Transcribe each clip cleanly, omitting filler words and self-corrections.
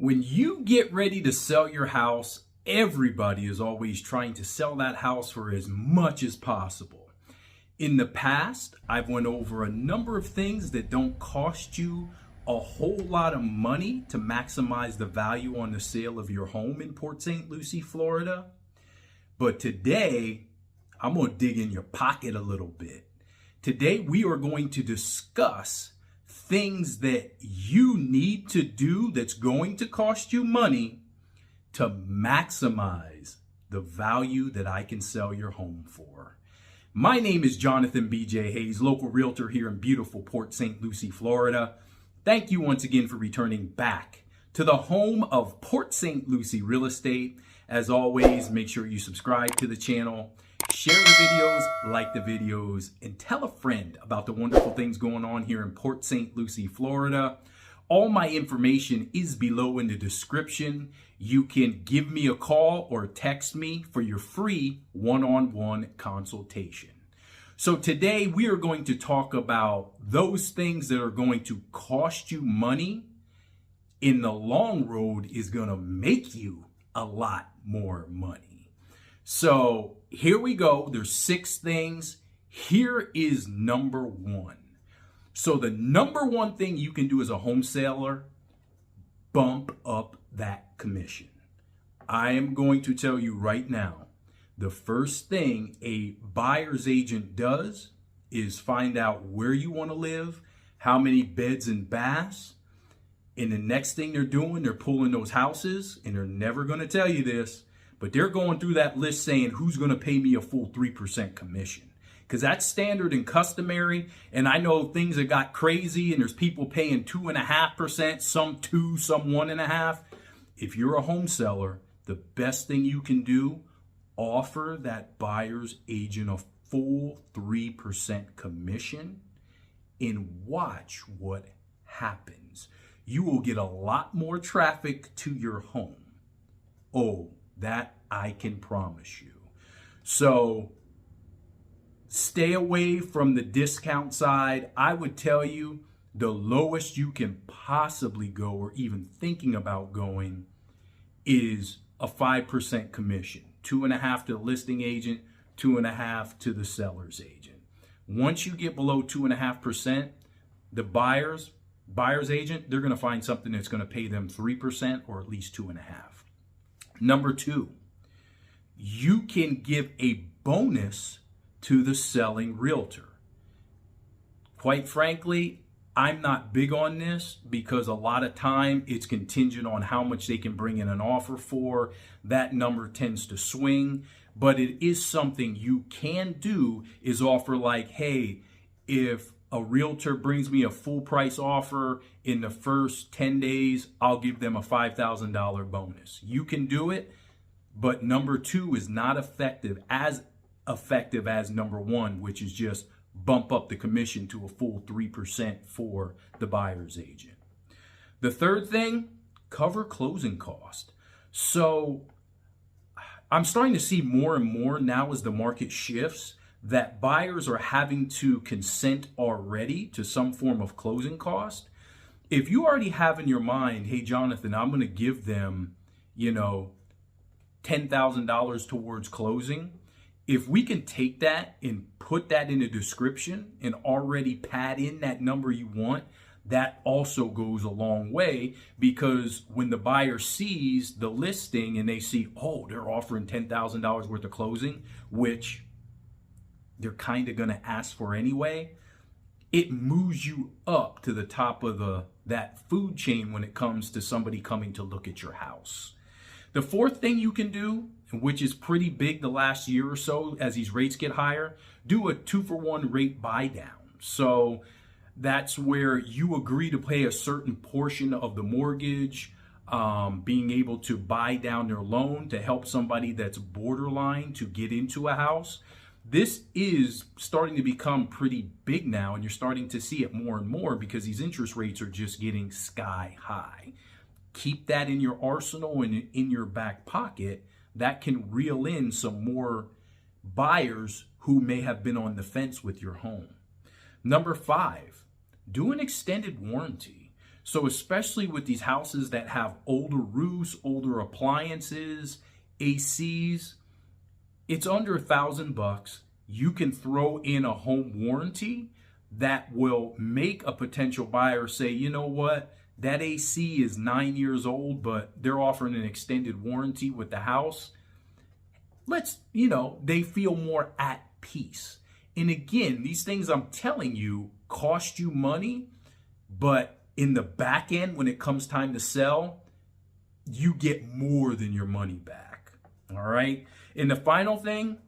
When you get ready to sell your house, everybody is always trying to sell that house for as much as possible. In the past, I've went over a number of things that don't cost you a whole lot of money to maximize the value on the sale of your home in Port St Lucie, Florida. But today, I'm going to dig in your pocket a little bit. Today, we are going to discuss things that you need to do that's going to cost you money to maximize the value that I can sell your home for. My name is Jonathan B.J. Hayes, local realtor here in beautiful Port St Lucie, Florida. Thank you once again for returning back to the home of Port St Lucie Real Estate. As always, make sure you subscribe to the channel, share the videos, like the videos, and tell a friend about the wonderful things going on here in Port St Lucie, Florida. All my information is below in the description. You can give me a call or text me for your free one-on-one consultation. So today we are going to talk about those things that are going to cost you money in the long road is going to make you a lot more money. So here we go. There's 6 things. Here is number 1. So the number 1 thing you can do as a home seller, bump up that commission. I am going to tell you right now, the first thing a buyer's agent does is find out where you want to live, how many beds and baths, and the next thing they're doing, they're pulling those houses, and they're never going to tell you this, but they're going through that list saying, who's going to pay me a full 3% commission? Because that's standard and customary. And I know things that got crazy and there's people paying 2.5%, some 2, some 1.5. If you're a home seller, the best thing you can do, offer that buyer's agent a full 3% commission and watch what happens. You will get a lot more traffic to your home. Oh, that I can promise you. So stay away from the discount side. I would tell you the lowest you can possibly go or even thinking about going is a 5% commission. 2.5 to the listing agent, 2.5 to the seller's agent. Once you get below 2.5%, the buyer's agent, they're going to find something that's going to pay them 3% or at least 2.5. Number 2, you can give a bonus to the selling realtor. Quite frankly, I'm not big on this because a lot of time it's contingent on how much they can bring in an offer for. That number tends to swing, but it is something you can do is offer like, hey, if a realtor brings me a full price offer in the first 10 days, I'll give them a $5,000 bonus. You can do it, but number 2 is not effective as number 1, which is just bump up the commission to a full 3% for the buyer's agent. The third thing, cover closing cost. So I'm starting to see more and more now as the market shifts that buyers are having to consent already to some form of closing cost. If you already have in your mind, hey, Jonathan, I'm going to give them, $10,000 towards closing. If we can take that and put that in a description and already pad in that number you want, that also goes a long way, because when the buyer sees the listing and they see, oh, they're offering $10,000 worth of closing, which they're kind of going to ask for anyway, it moves you up to the top of that food chain when it comes to somebody coming to look at your house. The fourth thing you can do, which is pretty big the last year or so as these rates get higher, do a 2-for-1 rate buy down. So that's where you agree to pay a certain portion of the mortgage, being able to buy down their loan to help somebody that's borderline to get into a house. This is starting to become pretty big now, and you're starting to see it more and more because these interest rates are just getting sky high. Keep that in your arsenal and in your back pocket. That can reel in some more buyers who may have been on the fence with your home. Number 5, do an extended warranty. So especially with these houses that have older roofs, older appliances, ACs, it's under $1,000. You can throw in a home warranty that will make a potential buyer say, you know what, that AC is 9 years old, but they're offering an extended warranty with the house. They feel more at peace. And again, these things I'm telling you cost you money, but in the back end, when it comes time to sell, you get more than your money back. All right. And the final thing,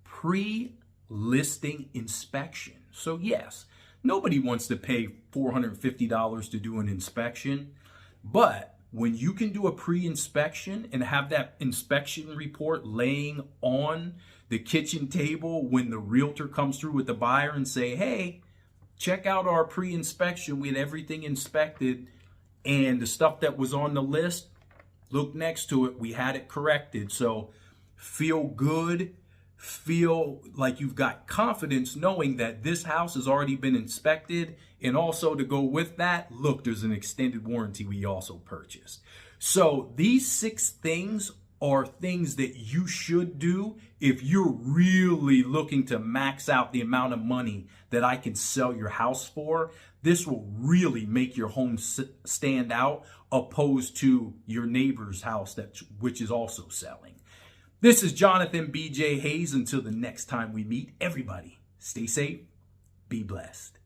pre-listing inspection. So yes, nobody wants to pay $450 to do an inspection, but when you can do a pre-inspection and have that inspection report laying on the kitchen table when the realtor comes through with the buyer and say, hey, check out our pre-inspection. We had everything inspected and the stuff that was on the list, look next to it. We had it corrected. So feel good. Feel like you've got confidence knowing that this house has already been inspected. And also to go with that, look, there's an extended warranty we also purchased. So these 6 things are things that you should do if you're really looking to max out the amount of money that I can sell your house for. This will really make your home stand out opposed to your neighbor's house which is also selling. This is Jonathan B.J. Hayes. Until the next time we meet, everybody stay safe, be blessed.